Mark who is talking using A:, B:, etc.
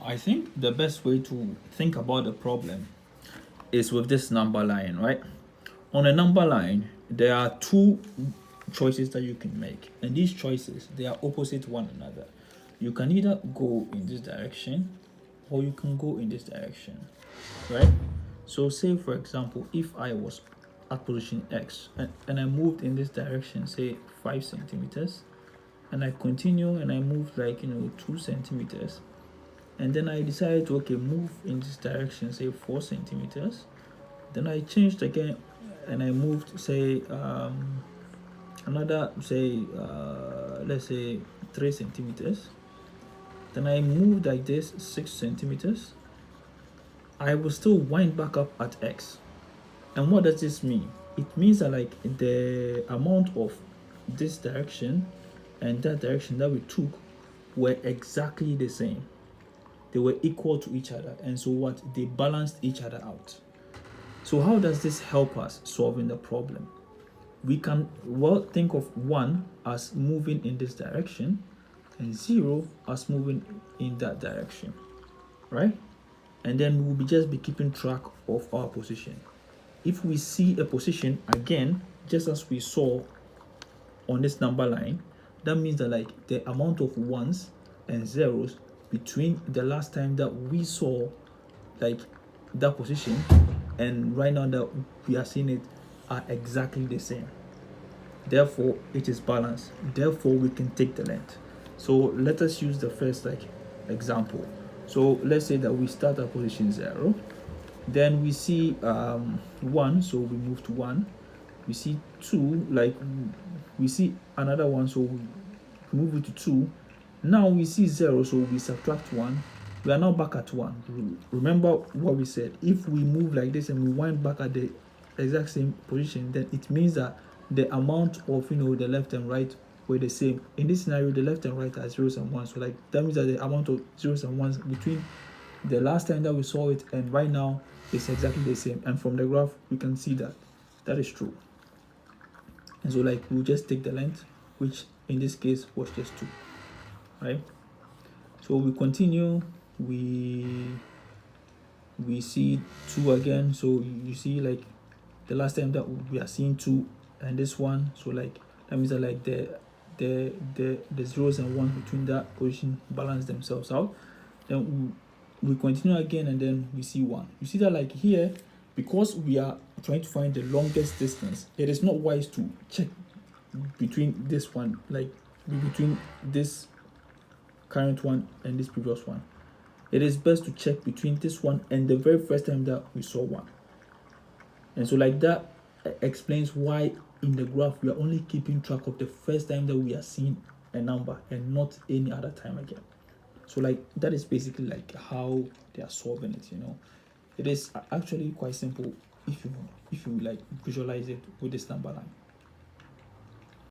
A: I think the best way to think about the problem is with this number line, right? On a number line, there are two choices that you can make, and these choices, they are opposite one another. You can either go in this direction or you can go in this direction, right? So say for example, if I was at position X and I moved in this direction, say 5 centimeters, and I continue and I move like 2 centimeters, and then I decided to move in this direction, say 4 centimeters. Then I changed again and I moved, say another, say let's say 3 centimeters. Then I moved like this 6 centimeters. I will still wind back up at X. And what does this mean? It means that like the amount of this direction and that direction that we took were exactly the same. They were equal to each other, and so what? They balanced each other out. So how does this help us solving the problem? We can think of 1 as moving in this direction and 0 as moving in that direction, right? And then we'll just be keeping track of our position. If we see a position again, just as we saw on this number line, that means that like the amount of 1s and 0s between the last time that we saw like that position and right now that we are seeing it are exactly the same. Therefore, it is balanced. Therefore, we can take the length. So let us use the first example. So let's say that we start at position 0. Then we see 1, so we move to 1. We see 2, like we see another 1, so we move it to 2. Now we see 0, so we subtract 1. We are now back at 1. Remember what we said. If we move like this and we wind back at the exact same position, then it means that the amount of the left and right were the same. In this scenario, the left and right are 0s and 1s. So like that means that the amount of 0s and 1s between the last time that we saw it and right now is exactly the same. And from the graph, we can see that that is true. And so like we'll just take the length, which in this case was just 2, right? So we continue, we see 2 again. So you see like the last time that we are seeing 2 and this one, so like that means that like the 0s and 1s between that position balance themselves out. Then we continue again and then we see 1. You see that like here, because we are trying to find the longest distance, it is not wise to check between this one, like between this current one and this previous one. It is best to check between this one and the very first time that we saw 1. And so like that explains why in the graph we are only keeping track of the first time that we are seeing a number and not any other time again. So like that is basically like how they are solving it. It is actually quite simple if you like visualize it with this number line.